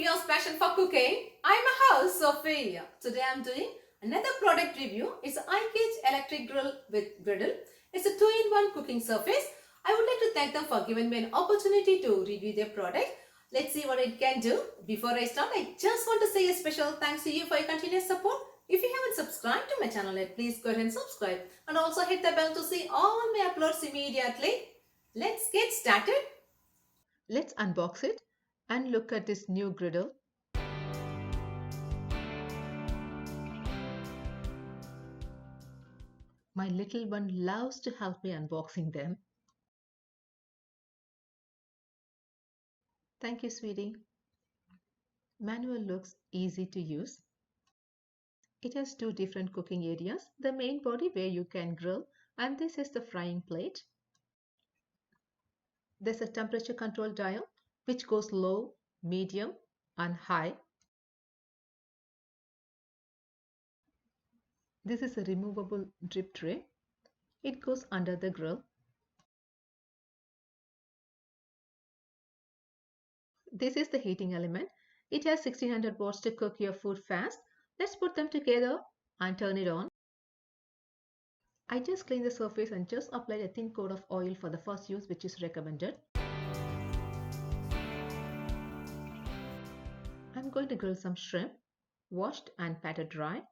Sophia's passion for cooking. I'm a host, Sophia. Today I'm doing another product review. It's an ikich electric grill with Griddle. It's a 2-in-1 cooking surface. I would like to thank them for giving me an opportunity to review their product. Let's see what it can do. Before I start, I just want to say a special thanks to you for your continuous support. If you haven't subscribed to my channel yet, please go ahead and subscribe. And also hit the bell to see all my uploads immediately. Let's get started. Let's unbox it and look at this new griddle. My little one loves to help me unboxing them. Thank you, sweetie. Manual looks easy to use. It has two different cooking areas, the main body where you can grill, and this is the frying plate. There's a temperature control dial which goes low, medium, and high. This is a removable drip tray. It goes under the grill. This is the heating element. It has 1600 watts to cook your food fast. Let's put them together and turn it on. I just cleaned the surface and just applied a thin coat of oil for the first use, which is recommended. I'm going to grill some shrimp, washed and patted dry.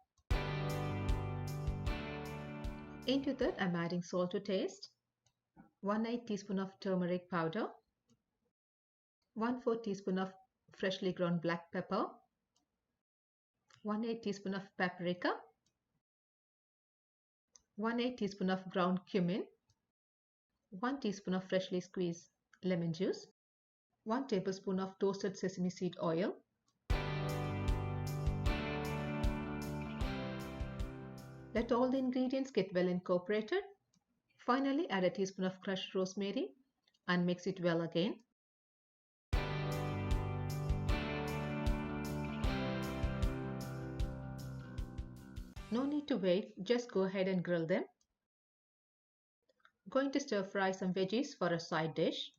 Into that I'm adding salt to taste, 1/8 teaspoon of turmeric powder, 1/4 teaspoon of freshly ground black pepper, 1/8 teaspoon of paprika, 1/8 teaspoon of ground cumin, 1 teaspoon of freshly squeezed lemon juice, 1 tablespoon of toasted sesame seed oil, let all the ingredients get well incorporated. Finally, add a teaspoon of crushed rosemary and mix it well again. No need to wait, just go ahead and grill them. Going to stir fry some veggies for a side dish.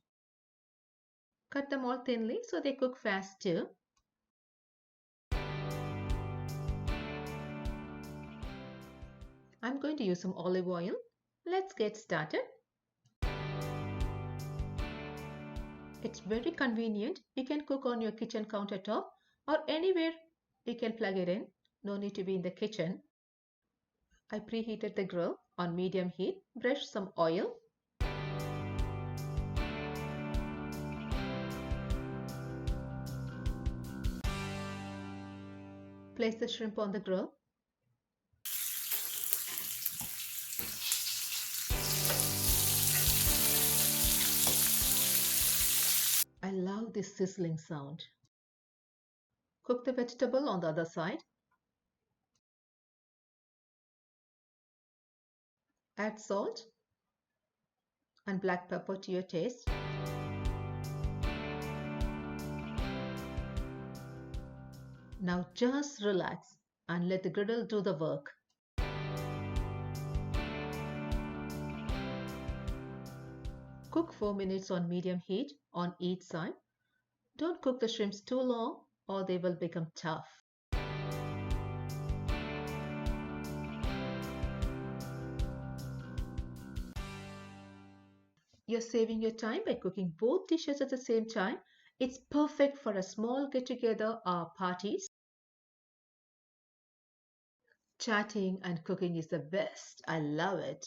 Cut them all thinly so they cook fast too. I'm going to use some olive oil. Let's get started. It's very convenient. You can cook on your kitchen countertop or anywhere you can plug it in. No need to be in the kitchen. I preheated the grill on medium heat. Brush some oil. Place the shrimp on the grill. I love this sizzling sound. Cook the vegetable on the other side. Add salt and black pepper to your taste. Now just relax and let the griddle do the work. Cook 4 minutes on medium heat on each side. Don't cook the shrimps too long or they will become tough. You're saving your time by cooking both dishes at the same time. It's perfect for a small get-together or parties. Chatting and cooking is the best. I love it.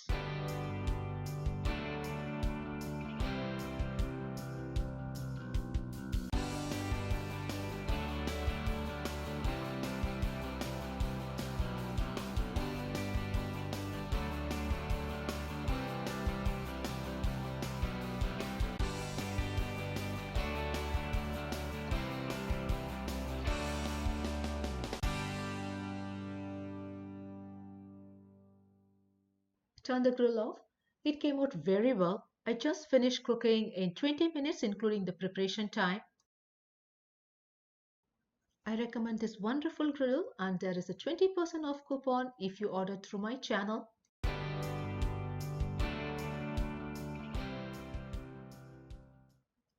Turn the grill off. It came out very well. I just finished cooking in 20 minutes including the preparation time. I recommend this wonderful griddle and there is a 20% off coupon if you order through my channel.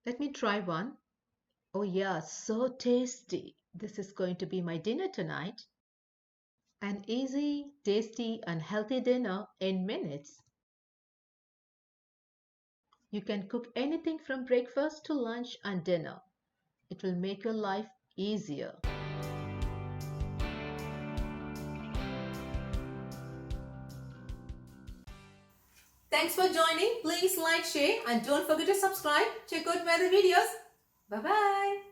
Let me try one. Oh, yeah, so tasty. This is going to be my dinner tonight. An easy, tasty, and healthy dinner in minutes. You can cook anything from breakfast to lunch and dinner. It will make your life easier. Thanks for joining. Please like, share, and don't forget to subscribe. Check out my other videos. Bye bye.